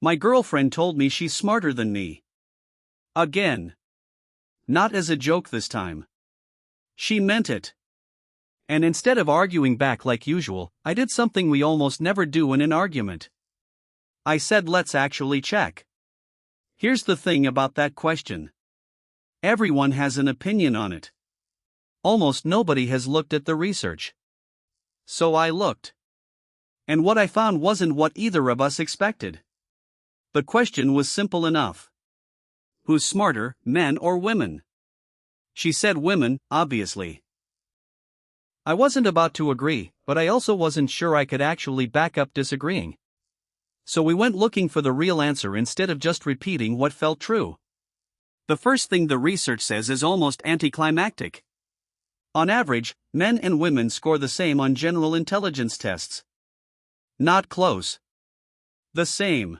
My girlfriend told me she's smarter than me. Again. Not as a joke this time. She meant it. And instead of arguing back like usual, I did something we almost never do in an argument. I said, let's actually check. Here's the thing about that question. Everyone has an opinion on it. Almost nobody has looked at the research. So I looked. And what I found wasn't what either of us expected. The question was simple enough. Who's smarter, men or women? She said women, obviously. I wasn't about to agree, but I also wasn't sure I could actually back up disagreeing. So we went looking for the real answer instead of just repeating what felt true. The first thing the research says is almost anticlimactic. On average, men and women score the same on general intelligence tests. Not close. The same.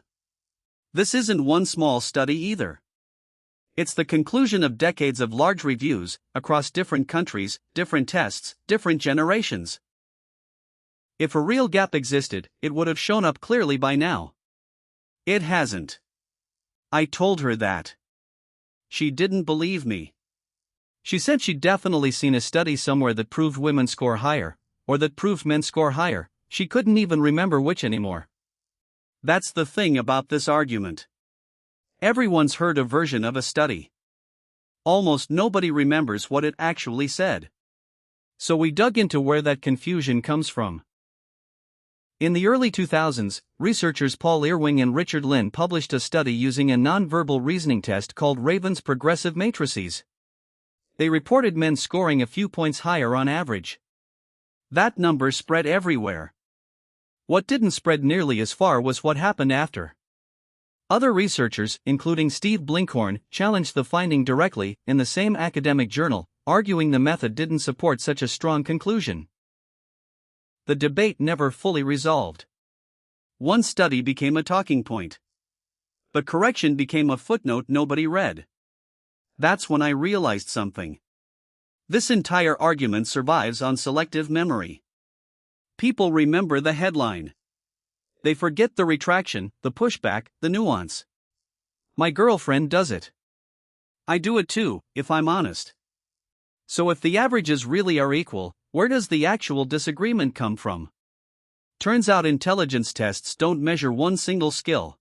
This isn't one small study either. It's the conclusion of decades of large reviews, across different countries, different tests, different generations. If a real gap existed, it would have shown up clearly by now. It hasn't. I told her that. She didn't believe me. She said she'd definitely seen a study somewhere that proved women score higher, or that proved men score higher. She couldn't even remember which anymore. That's the thing about this argument. Everyone's heard a version of a study. Almost nobody remembers what it actually said. So we dug into where that confusion comes from. In the early 2000s, researchers Paul Irwing and Richard Lynn published a study using a nonverbal reasoning test called Raven's progressive matrices. They reported men scoring a few points higher on average. That number spread everywhere. What didn't spread nearly as far was what happened after. Other researchers, including Steve Blinkhorn, challenged the finding directly in the same academic journal, arguing the method didn't support such a strong conclusion. The debate never fully resolved. One study became a talking point. But correction became a footnote nobody read. That's when I realized something. This entire argument survives on selective memory. People remember the headline. They forget the retraction, the pushback, the nuance. My girlfriend does it. I do it too, if I'm honest. So if the averages really are equal, where does the actual disagreement come from? Turns out intelligence tests don't measure one single skill.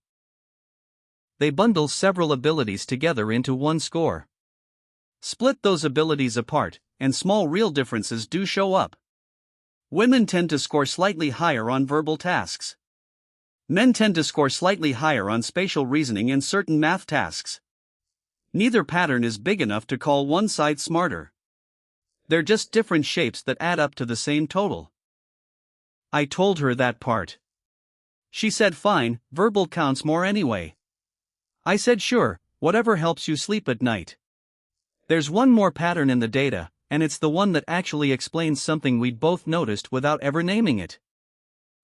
They bundle several abilities together into one score. Split those abilities apart, and small real differences do show up. Women tend to score slightly higher on verbal tasks. Men tend to score slightly higher on spatial reasoning and certain math tasks. Neither pattern is big enough to call one side smarter. They're just different shapes that add up to the same total. I told her that part. She said fine, verbal counts more anyway. I said sure, whatever helps you sleep at night. There's one more pattern in the data, and it's the one that actually explains something we'd both noticed without ever naming it.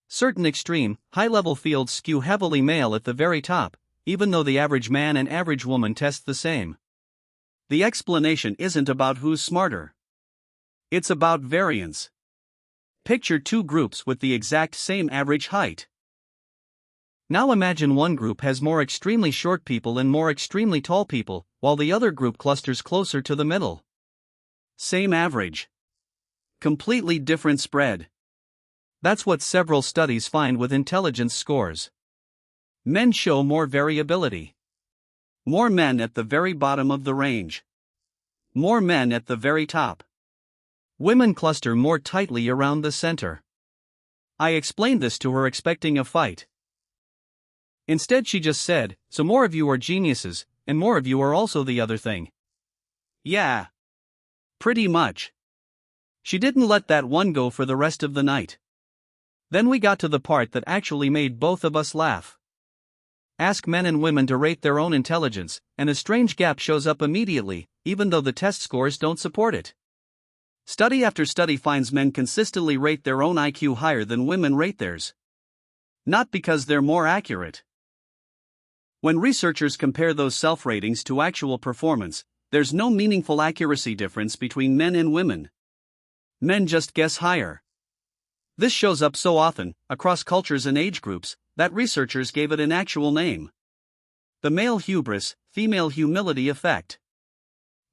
Certain extreme, high-level fields skew heavily male at the very top, even though the average man and average woman test the same. The explanation isn't about who's smarter. It's about variance. Picture two groups with the exact same average height. Now imagine one group has more extremely short people and more extremely tall people, while the other group clusters closer to the middle. Same average. Completely different spread. That's what several studies find with intelligence scores. Men show more variability. More men at the very bottom of the range. More men at the very top. Women cluster more tightly around the center. I explained this to her expecting a fight. Instead she just said, so more of you are geniuses, and more of you are also the other thing. Yeah. Pretty much. She didn't let that one go for the rest of the night. Then we got to the part that actually made both of us laugh. Ask men and women to rate their own intelligence, and a strange gap shows up immediately, even though the test scores don't support it. Study after study finds men consistently rate their own IQ higher than women rate theirs. Not because they're more accurate. When researchers compare those self-ratings to actual performance, there's no meaningful accuracy difference between men and women. Men just guess higher. This shows up so often, across cultures and age groups, that researchers gave it an actual name. The male hubris, female humility effect.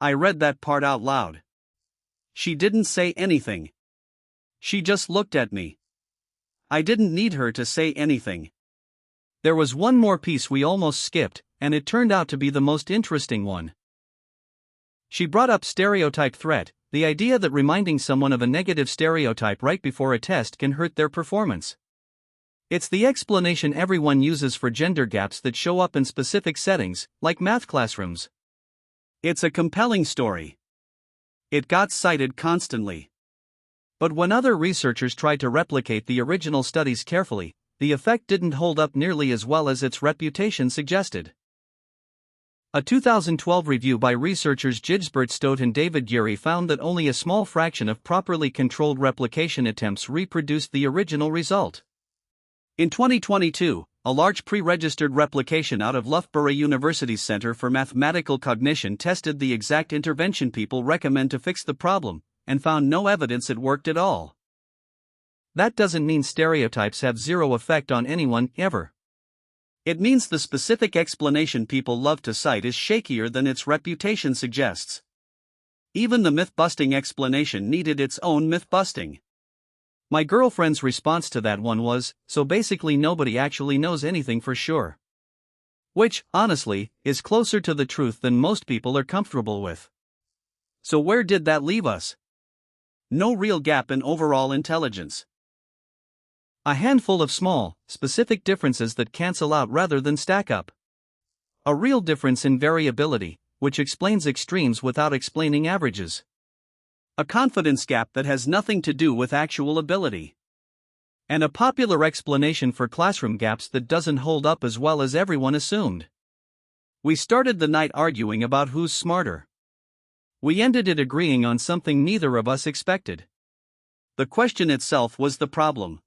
I read that part out loud. She didn't say anything. She just looked at me. I didn't need her to say anything. There was one more piece we almost skipped, and it turned out to be the most interesting one. She brought up stereotype threat, the idea that reminding someone of a negative stereotype right before a test can hurt their performance. It's the explanation everyone uses for gender gaps that show up in specific settings, like math classrooms. It's a compelling story. It got cited constantly. But when other researchers tried to replicate the original studies carefully, the effect didn't hold up nearly as well as its reputation suggested. A 2012 review by researchers Gijsbert Stoot and David Gurry found that only a small fraction of properly controlled replication attempts reproduced the original result. In 2022, a large pre-registered replication out of Loughborough University's Centre for Mathematical Cognition tested the exact intervention people recommend to fix the problem, and found no evidence it worked at all. That doesn't mean stereotypes have zero effect on anyone, ever. It means the specific explanation people love to cite is shakier than its reputation suggests. Even the myth-busting explanation needed its own myth-busting. My girlfriend's response to that one was, so basically nobody actually knows anything for sure. Which, honestly, is closer to the truth than most people are comfortable with. So where did that leave us? No real gap in overall intelligence. A handful of small, specific differences that cancel out rather than stack up. A real difference in variability, which explains extremes without explaining averages. A confidence gap that has nothing to do with actual ability. And a popular explanation for classroom gaps that doesn't hold up as well as everyone assumed. We started the night arguing about who's smarter. We ended it agreeing on something neither of us expected. The question itself was the problem.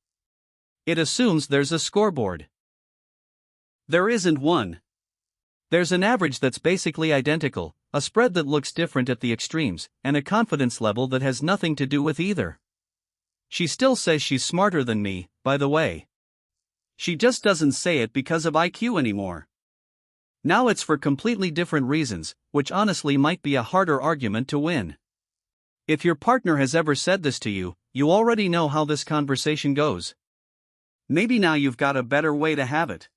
It assumes there's a scoreboard. There isn't one. There's an average that's basically identical, a spread that looks different at the extremes, and a confidence level that has nothing to do with either. She still says she's smarter than me, by the way. She just doesn't say it because of IQ anymore. Now it's for completely different reasons, which honestly might be a harder argument to win. If your partner has ever said this to you, you already know how this conversation goes. Maybe now you've got a better way to have it.